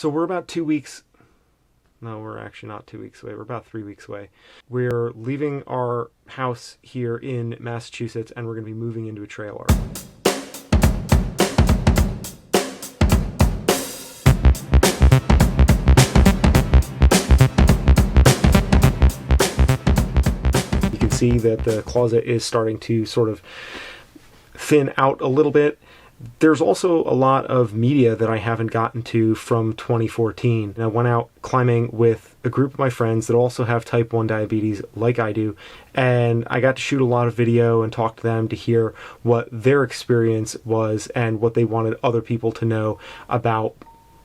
So we're about 2 weeks. No, we're actually not 2 weeks away. We're about 3 weeks away. We're leaving our house here in Massachusetts, and we're going to be moving into a trailer. You can see that the closet is starting to sort of thin out a little bit. There's also a lot of media that I haven't gotten to from 2014. And I went out climbing with a group of my friends that also have type 1 diabetes like I do, and I got to shoot a lot of video and talk to them to hear what their experience was and what they wanted other people to know about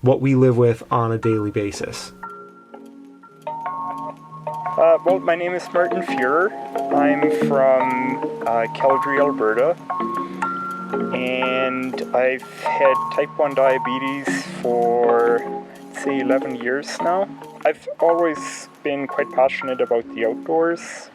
what we live with on a daily basis. Well, my name is Martin Fuhrer. I'm from Calgary, Alberta. And I've had type 1 diabetes for, say, 11 years now. I've always been quite passionate about the outdoors.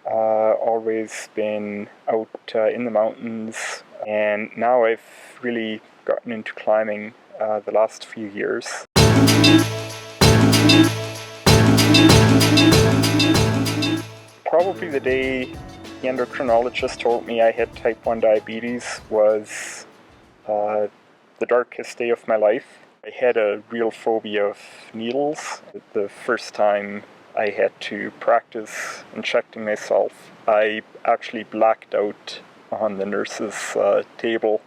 Always been out in the mountains. And now I've really gotten into climbing the last few years. Probably the day the endocrinologist told me I had type 1 diabetes was the darkest day of my life. I had a real phobia of needles. The first time I had to practice injecting myself, I actually blacked out on the nurse's table.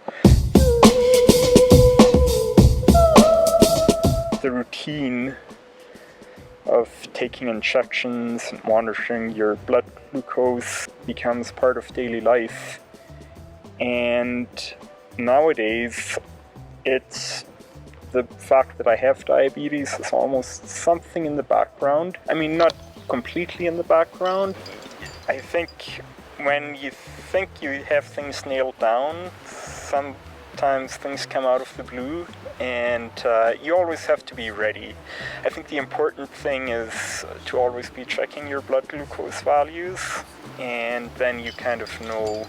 The routine of taking injections and monitoring your blood glucose becomes part of daily life. And nowadays, it's the fact that I have diabetes is almost something in the background. I mean, not completely in the background. I think when you think you have things nailed down, sometimes things come out of the blue, and you always have to be ready. I think the important thing is to always be checking your blood glucose values, and then you kind of know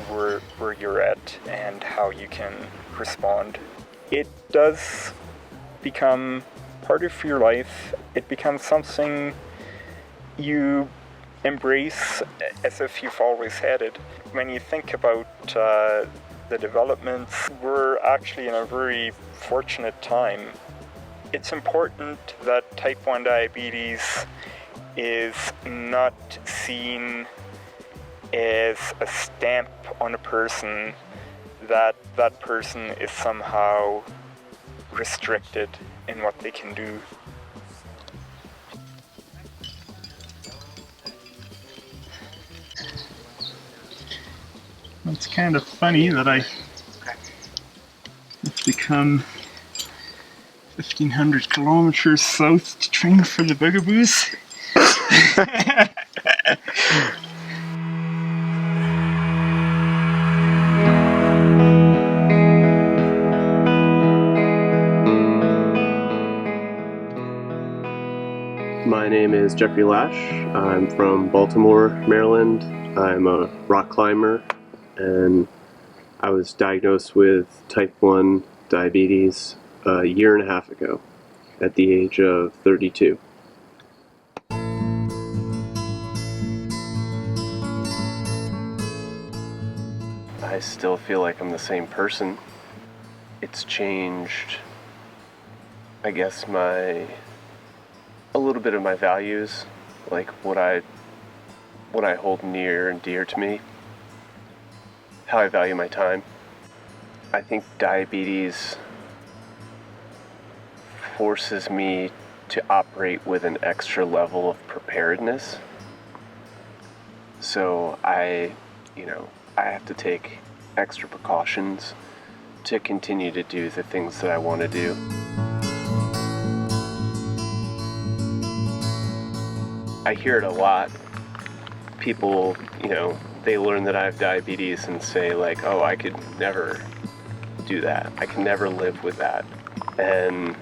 where you're at and how you can respond. It does become part of your life. It becomes something you embrace as if you've always had it. When you think about the developments, we're actually in a very fortunate time. It's important that type 1 diabetes is not seen as a stamp on a person, that that person is somehow restricted in what they can do. It's kind of funny that I have to come 1,500 kilometers south to train for the bugaboos. My name is Jeffrey Lash. I'm from Baltimore, Maryland. I'm a rock climber, and I was diagnosed with type 1 diabetes a year and a half ago at the age of 32. I still feel like I'm the same person. It's changed, I guess, a little bit of my values, like what I hold near and dear to me, how I value my time. I think diabetes forces me to operate with an extra level of preparedness. So I have to take extra precautions to continue to do the things that I want to do. I hear it a lot. People, they learn that I have diabetes and say like, oh, I could never do that. I can never live with that. And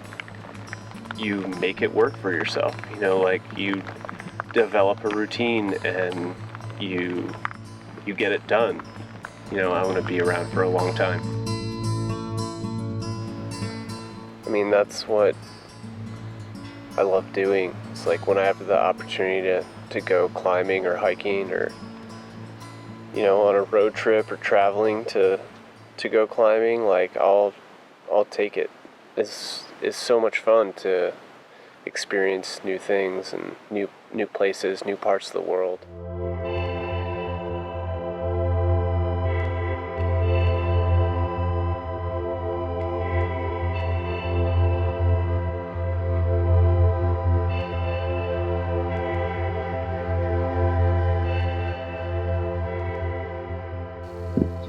you make it work for yourself. Like you develop a routine and you get it done. I want to be around for a long time. I mean, that's what I love doing. It's like when I have the opportunity to go climbing or hiking or, you know, on a road trip or traveling to go climbing, like I'll take it. It's so much fun to experience new things and new places, new parts of the world.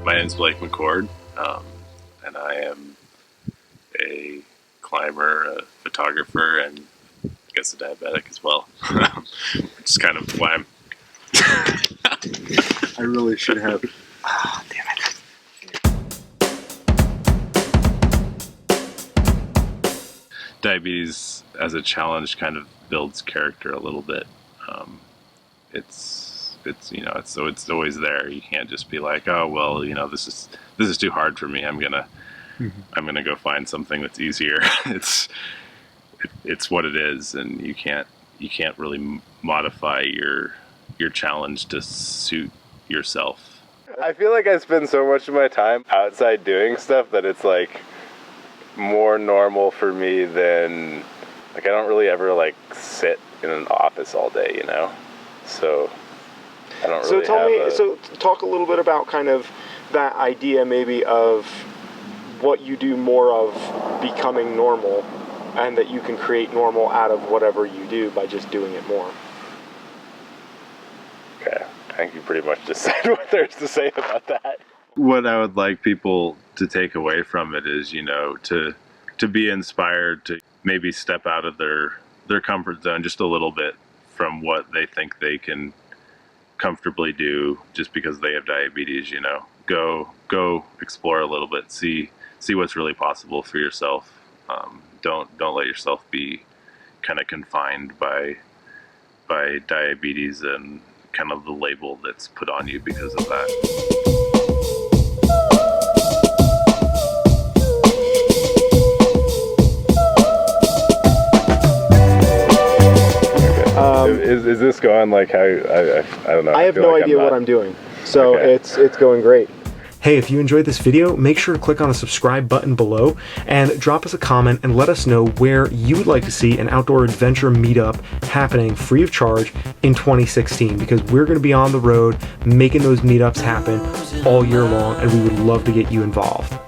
My name's Blake McCord, and I am a climber, a photographer, and I guess a diabetic as well. Which is kind of why I'm... I really should have. Damn it. Diabetes as a challenge kind of builds character a little bit. So it's always there. You can't just be like, oh well, you know, this is too hard for me. I'm gonna go find something that's easier. It's what it is, and you can't really modify your challenge to suit yourself. I feel like I spend so much of my time outside doing stuff that it's like more normal for me than, like, I don't really ever like sit in an office all day, you know? So I don't really So talk a little bit about kind of that idea maybe of what you do more of becoming normal, and that you can create normal out of whatever you do by just doing it more. Okay, I think you pretty much just said what there's to say about that. What I would like people to take away from it is, you know, to be inspired to maybe step out of their comfort zone just a little bit from what they think they can comfortably do just because they have diabetes. You know, go explore a little bit, see what's really possible for yourself. Don't let yourself be kind of confined by diabetes and kind of the label that's put on you because of that. Is this going like how I don't know? I have no idea what I'm doing, so Okay. it's going great. Hey, if you enjoyed this video, make sure to click on the subscribe button below and drop us a comment and let us know where you would like to see an outdoor adventure meetup happening free of charge in 2016, because we're going to be on the road making those meetups happen all year long, and we would love to get you involved.